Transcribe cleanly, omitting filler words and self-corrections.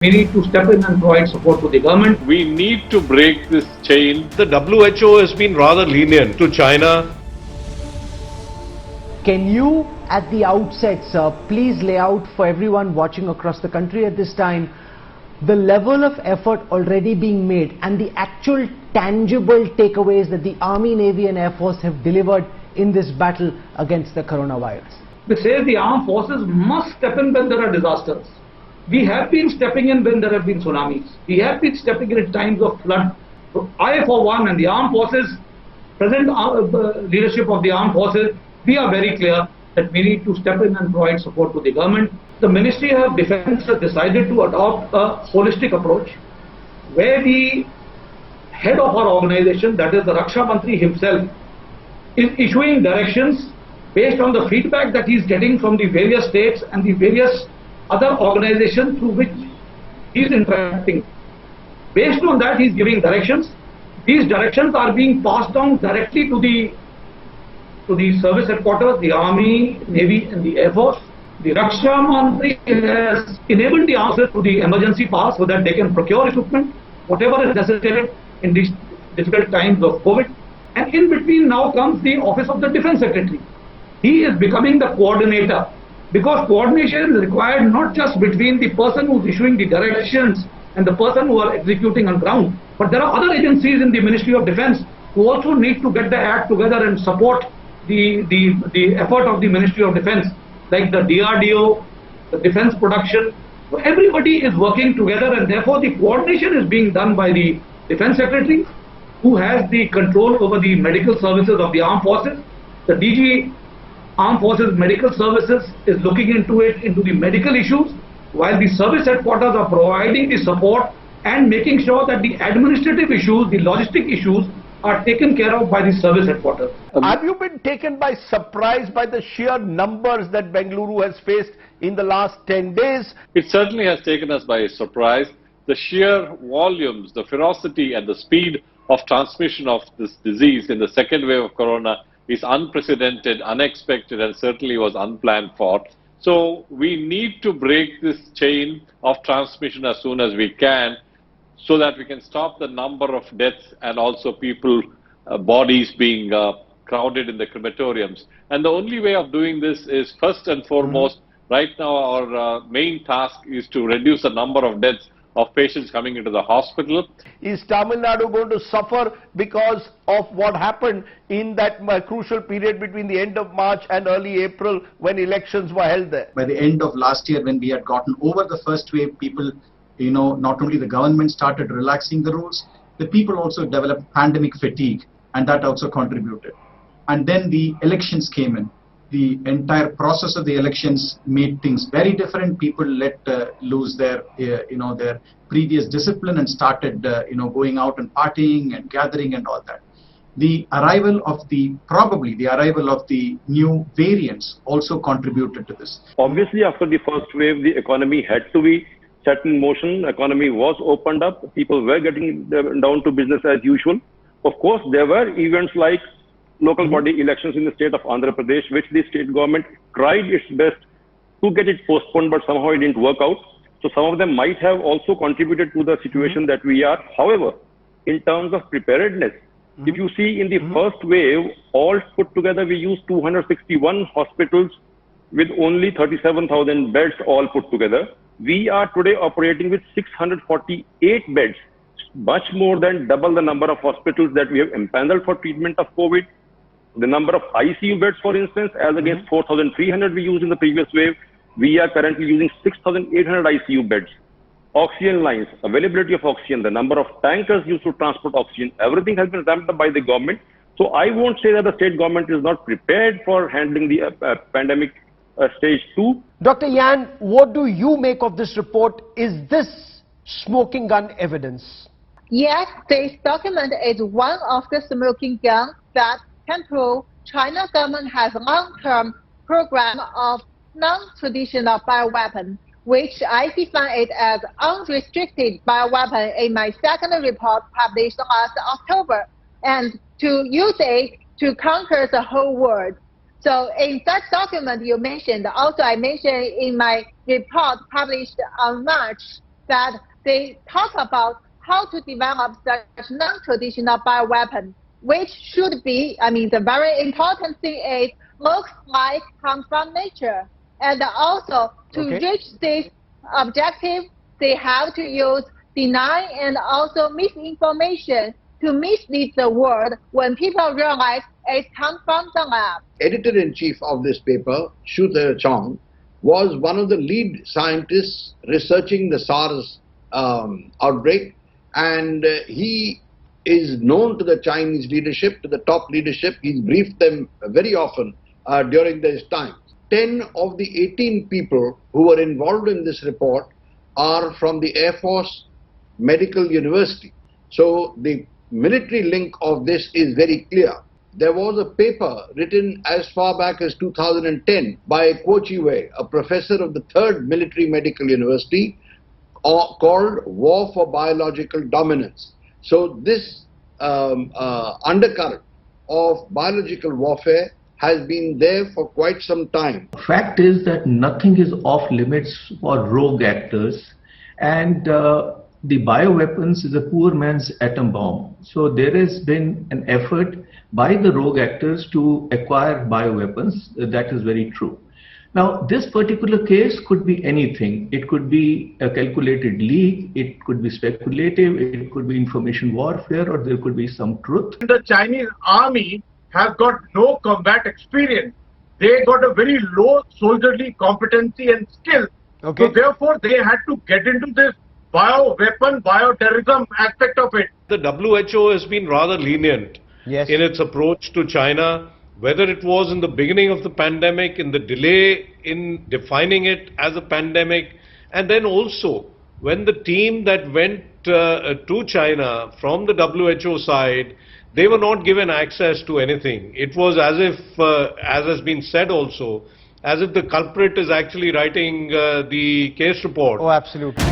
We need to step in and provide support to the government. We need to break this chain. The WHO has been rather lenient to China. Can you, at the outset, sir, please lay out for everyone watching across the country at this time the level of effort already being made and the actual tangible takeaways that the Army, Navy and Air Force have delivered in this battle against the coronavirus? They say the armed forces must step in when there are disasters. We have been stepping in when there have been tsunamis. We have been stepping in at times of flood. So I, for one, and the armed forces, present leadership of the armed forces, we are very clear that we need to step in and provide support to the government. The Ministry of Defence has decided to adopt a holistic approach where the head of our organization, that is the Raksha Mantri himself, is issuing directions based on the feedback that he is getting from the various states and the various other organizations through which he is interacting. Based on that, he is giving directions. These directions are being passed on directly to the service headquarters, the Army, Navy and the Air Force. The Raksha Mantri has enabled the answer to the emergency pass so that they can procure equipment, whatever is necessary in these difficult times of COVID. And in between now comes the office of the Defence Secretary. He is becoming the coordinator, because coordination is required not just between the person who is issuing the directions and the person who are executing on ground, but there are other agencies in the Ministry of Defence who also need to get their act together and support the effort of the Ministry of Defence, like the DRDO, the Defence Production. So everybody is working together, and therefore the coordination is being done by the Defence Secretary, who has the control over the medical services of the armed forces. The DG Armed Forces Medical Services is looking into the medical issues, while the service headquarters are providing the support and making sure that the administrative issues, the logistic issues are taken care of by the service headquarters. Have you been taken by surprise by the sheer numbers that Bengaluru has faced in the last 10 days? It certainly has taken us by surprise. The sheer volumes, the ferocity and the speed of transmission of this disease in the second wave of corona is unprecedented, unexpected, and certainly was unplanned for. So we need to break this chain of transmission as soon as we can, so that we can stop the number of deaths and also people, bodies being crowded in the crematoriums. And the only way of doing this is, first and foremost, right now our main task is to reduce the number of deaths of patients coming into the hospital. Is Tamil Nadu going to suffer because of what happened in that crucial period between the end of March and early April when elections were held there? By the end of last year, when we had gotten over the first wave, people, not only the government started relaxing the rules, the people also developed pandemic fatigue, and that also contributed. And then the elections came in. The entire process of the elections made things very different. People let loose their, their previous discipline and started, going out and partying and gathering and all that. The arrival of probably the arrival of the new variants also contributed to this. Obviously, after the first wave, the economy had to be set in motion. Economy was opened up. People were getting down to business as usual. Of course, there were events like local body elections in the state of Andhra Pradesh, which the state government tried its best to get it postponed, but somehow it didn't work out. So some of them might have also contributed to the situation that we are. However, in terms of preparedness, if you see in the first wave, all put together, we used 261 hospitals with only 37,000 beds all put together. We are today operating with 648 beds, much more than double the number of hospitals that we have empaneled for treatment of COVID. The number of ICU beds, for instance, as against 4,300 we used in the previous wave, we are currently using 6,800 ICU beds. Oxygen lines, availability of oxygen, the number of tankers used to transport oxygen, everything has been ramped up by the government. So I won't say that the state government is not prepared for handling the pandemic stage 2. Dr. Yan, what do you make of this report? Is this smoking gun evidence? Yes, this document is one of the smoking guns that can prove China's government has a long-term program of non-traditional bioweapon, which I define it as unrestricted bioweapon in my second report published last October, and to use it to conquer the whole world. So in that document you mentioned, also I mentioned in my report published on March that they talk about how to develop such non-traditional bioweapon, which should be, the very important thing is, looks like come from nature. And also, to reach this objective, they have to use denying and also misinformation to mislead the world when people realize it comes from the lab. Editor-in-chief of this paper, Xu Zheng, was one of the lead scientists researching the SARS outbreak, and he is known to the Chinese leadership, to the top leadership. He's briefed them very often during this time. 10 of the 18 people who were involved in this report are from the Air Force Medical University. So the military link of this is very clear. There was a paper written as far back as 2010 by Kuo Chi-wei, a professor of the 3rd Military Medical University, called War for Biological Dominance. So this undercurrent of biological warfare has been there for quite some time. Fact is that nothing is off limits for rogue actors, and the bioweapons is a poor man's atom bomb. So there has been an effort by the rogue actors to acquire bioweapons. That is very true. Now, this particular case could be anything. It could be a calculated leak, it could be speculative, it could be information warfare, or there could be some truth. The Chinese army has got no combat experience. They got a very low soldierly competency and skill. So therefore, they had to get into this bioweapon, bioterrorism aspect of it. The WHO has been rather lenient in its approach to China, whether it was in the beginning of the pandemic, in the delay in defining it as a pandemic, and then also when the team that went to China from the WHO side, they were not given access to anything. It was as if, as has been said also, as if the culprit is actually writing the case report. Oh, absolutely.